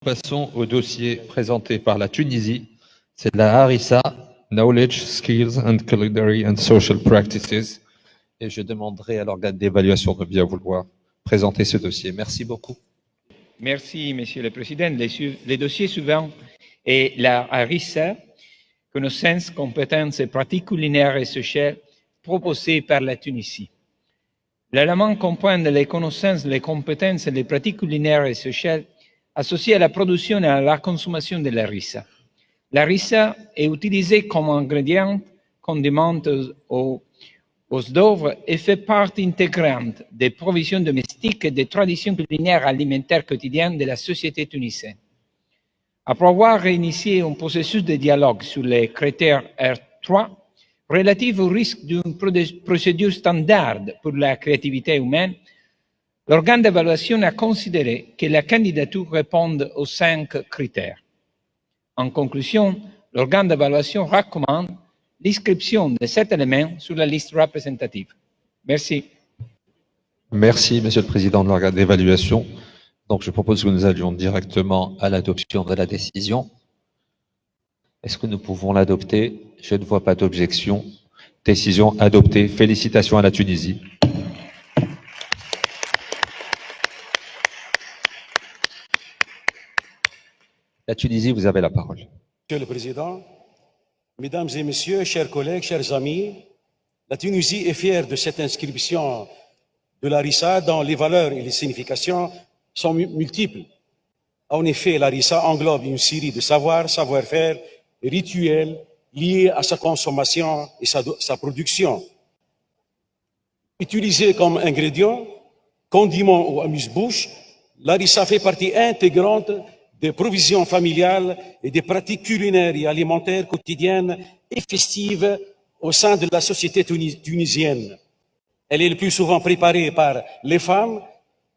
Passons au dossier présenté par la Tunisie. C'est la harissa, Knowledge, Skills and Culinary and Social Practices. Et je demanderai à l'organe d'évaluation de bien vouloir présenter ce dossier. Merci beaucoup. Merci, Monsieur le Président. Les dossiers suivants est la harissa, connaissances, compétences et pratiques culinaires et sociales proposées par la Tunisie. L'élément comprend les connaissances, les compétences et les pratiques culinaires et sociales associées à la production et à la consommation de la harissa. La harissa est utilisée comme ingrédient, condiment aux d'œuvre et fait partie intégrante des provisions domestiques et des traditions culinaires alimentaires quotidiennes de la société tunisienne. Après avoir initié un processus de dialogue sur les critères R3 relatifs au risque d'une procédure standard pour la créativité humaine, l'organe d'évaluation a considéré que la candidature répond aux 5 critères. En conclusion, l'organe d'évaluation recommande l'inscription de cet élément sur la liste représentative. Merci. Merci, Monsieur le Président de l'organe d'évaluation. Donc, je propose que nous allions directement à l'adoption de la décision. Est-ce que nous pouvons l'adopter? Je ne vois pas d'objection. Décision adoptée. Félicitations à la Tunisie. La Tunisie, vous avez la parole. Monsieur le Président, Mesdames et Messieurs, chers collègues, chers amis, la Tunisie est fière de cette inscription de l'harissa dont les valeurs et les significations sont multiples. En effet, l'harissa englobe une série de savoirs, savoir-faire et rituels liés à sa consommation et sa production. Utilisée comme ingrédient, condiment ou amuse-bouche, l'harissa fait partie intégrante des provisions familiales et des pratiques culinaires et alimentaires quotidiennes et festives au sein de la société tunisienne. Elle est le plus souvent préparée par les femmes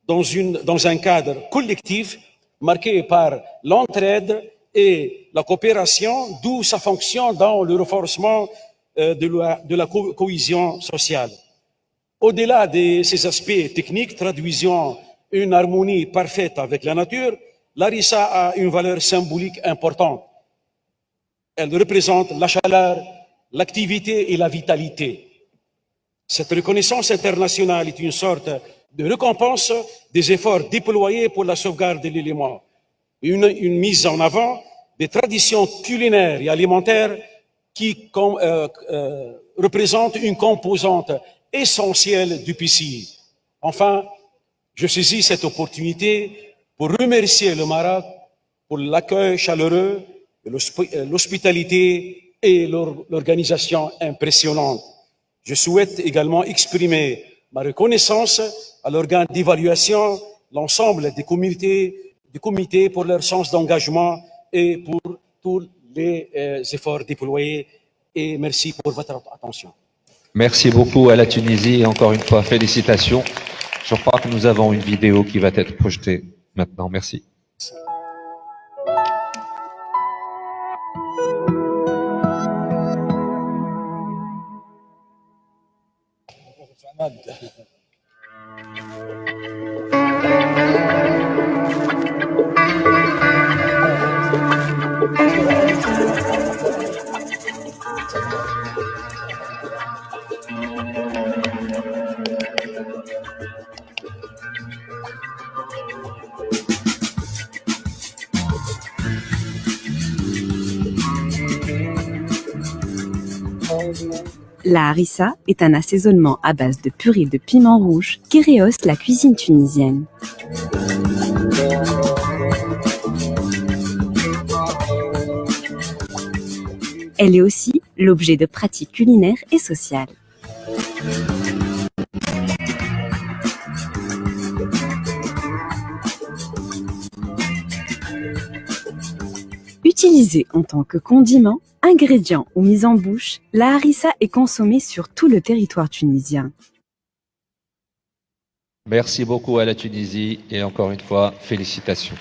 dans un cadre collectif marqué par l'entraide et la coopération, d'où sa fonction dans le renforcement de la cohésion sociale. Au-delà de ces aspects techniques traduisant une harmonie parfaite avec la nature, l'harissa a une valeur symbolique importante. Elle représente la chaleur, l'activité et la vitalité. Cette reconnaissance internationale est une sorte de récompense des efforts déployés pour la sauvegarde de l'élément, une mise en avant des traditions culinaires et alimentaires qui représentent une composante essentielle du PCI. Enfin, je saisis cette opportunité pour remercier le Maroc pour l'accueil chaleureux, l'hospitalité et l'organisation impressionnante. Je souhaite également exprimer ma reconnaissance à l'organe d'évaluation, l'ensemble des comités pour leur sens d'engagement et pour tous les efforts déployés. Et merci pour votre attention. Merci beaucoup à la Tunisie et encore une fois, félicitations. Je crois que nous avons une vidéo qui va être projetée maintenant. Merci. La harissa est un assaisonnement à base de purée de piment rouge qui rehausse la cuisine tunisienne. Elle est aussi l'objet de pratiques culinaires et sociales. Utilisée en tant que condiment, ingrédient ou mise en bouche, la harissa est consommée sur tout le territoire tunisien. Merci beaucoup à la Tunisie et encore une fois, félicitations.